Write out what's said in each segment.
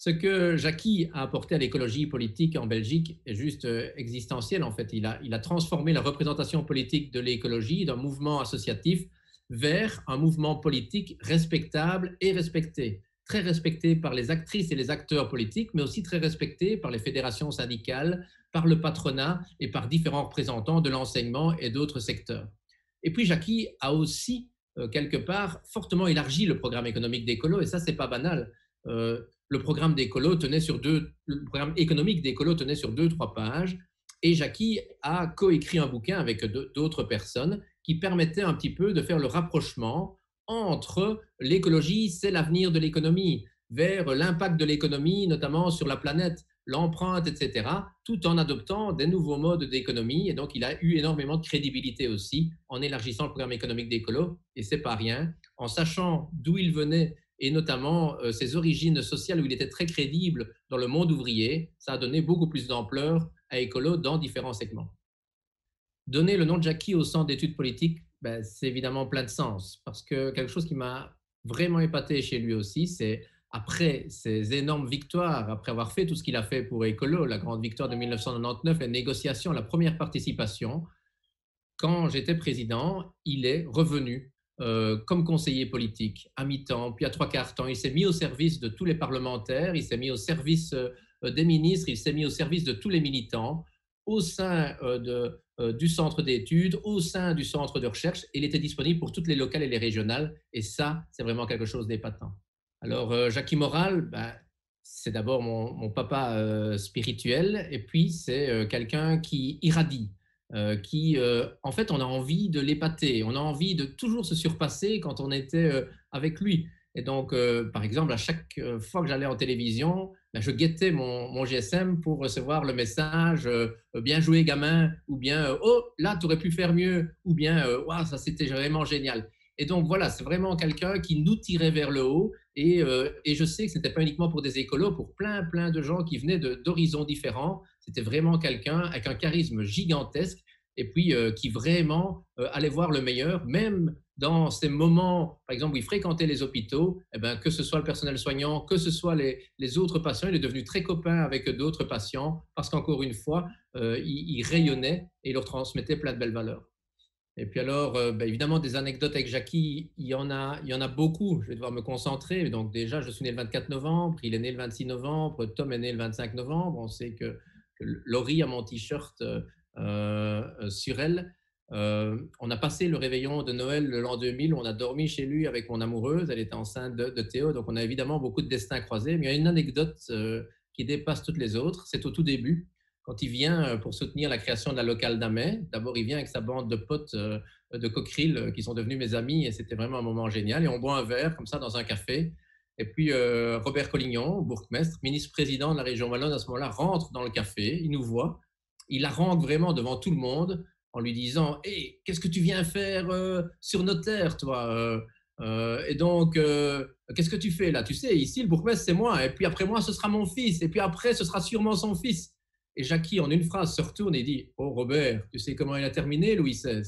Ce que Jackie a apporté à l'écologie politique en Belgique est juste existentiel. En fait, il a transformé la représentation politique de l'écologie d'un mouvement associatif vers un mouvement politique respectable et respecté. Très respecté par les actrices et les acteurs politiques, mais aussi très respecté par les fédérations syndicales, par le patronat et par différents représentants de l'enseignement et d'autres secteurs. Et puis Jackie a aussi, quelque part, fortement élargi le programme économique d'Écolo, et ça, c'est pas banal. Le programme d'écolo tenait sur le programme économique d'écolo tenait sur 2-3 pages, et Jackie a coécrit un bouquin avec d'autres personnes qui permettait un petit peu de faire le rapprochement entre l'écologie, c'est l'avenir de l'économie, vers l'impact de l'économie, notamment sur la planète, l'empreinte, etc., tout en adoptant des nouveaux modes d'économie. Et donc, il a eu énormément de crédibilité aussi en élargissant le programme économique d'écolo, et c'est pas rien, en sachant d'où il venait et notamment ses origines sociales où il était très crédible dans le monde ouvrier. Ça a donné beaucoup plus d'ampleur à Écolo dans différents segments. Donner le nom de Jackie au centre d'études politiques, ben, c'est évidemment plein de sens, parce que quelque chose qui m'a vraiment épaté chez lui aussi, c'est après ces énormes victoires, après avoir fait tout ce qu'il a fait pour Écolo, la grande victoire de 1999, les négociations, la première participation, quand j'étais président, il est revenu comme conseiller politique à mi-temps, puis à trois quarts temps. Il s'est mis au service de tous les parlementaires, il s'est mis au service des ministres, il s'est mis au service de tous les militants au sein du centre d'études, au sein du centre de recherche. Il était disponible pour toutes les locales et les régionales. Et ça, c'est vraiment quelque chose d'épatant. Alors, Jackie Moral, ben, c'est d'abord mon papa spirituel, et puis c'est quelqu'un qui irradie, qui, en fait, on a envie de l'épater, on a envie de toujours se surpasser quand on était avec lui. Et donc, par exemple, à chaque fois que j'allais en télévision, ben, je guettais mon GSM pour recevoir le message bien joué, gamin, ou bien oh, là, tu aurais pu faire mieux, ou bien wow, ça, c'était vraiment génial. Et donc, voilà, c'est vraiment quelqu'un qui nous tirait vers le haut. Et je sais que ce n'était pas uniquement pour des écolos, pour plein de gens qui venaient d'horizons différents. C'était vraiment quelqu'un avec un charisme gigantesque et puis qui vraiment allait voir le meilleur, même dans ces moments, par exemple, où il fréquentait les hôpitaux, eh ben, que ce soit le personnel soignant, que ce soit les autres patients, il est devenu très copain avec d'autres patients parce qu'encore une fois, il rayonnait et il leur transmettait plein de belles valeurs. Et puis alors, ben évidemment, des anecdotes avec Jackie, il y en a beaucoup. Je vais devoir me concentrer. Donc déjà, je suis né le 24 novembre, il est né le 26 novembre, Tom est né le 25 novembre. On sait que Laurie a mon t-shirt sur elle. On a passé le réveillon de Noël le l'an 2000, on a dormi chez lui avec mon amoureuse, elle était enceinte de Théo, donc on a évidemment beaucoup de destins croisés. Mais il y a une anecdote qui dépasse toutes les autres, c'est au tout début quand il vient pour soutenir la création de la locale d'Amet. D'abord, il vient avec sa bande de potes de coqueril qui sont devenus mes amis et c'était vraiment un moment génial. Et on boit un verre comme ça dans un café. Et puis Robert Collignon, bourgmestre, ministre-président de la région Wallonne à ce moment-là, rentre dans le café, il nous voit, il harangue vraiment devant tout le monde en lui disant hey, qu'est-ce que tu viens faire sur nos terres, toi et donc, qu'est-ce que tu fais là? Tu sais, ici, le bourgmestre, c'est moi. Et puis après moi, ce sera mon fils. Et puis après, ce sera sûrement son fils. Et Jackie, en une phrase, se retourne et dit oh Robert, tu sais comment il a terminé, Louis XVI?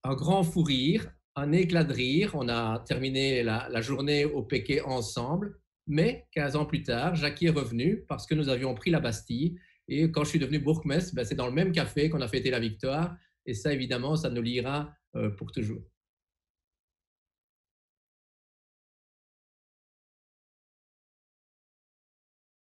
Un grand fou rire, un éclat de rire. On a terminé la journée au Péquet ensemble. Mais 15 ans plus tard, Jackie est revenu parce que nous avions pris la Bastille. Et quand je suis devenu bourgmestre, ben, c'est dans le même café qu'on a fêté la victoire. Et ça, évidemment, ça nous liera pour toujours.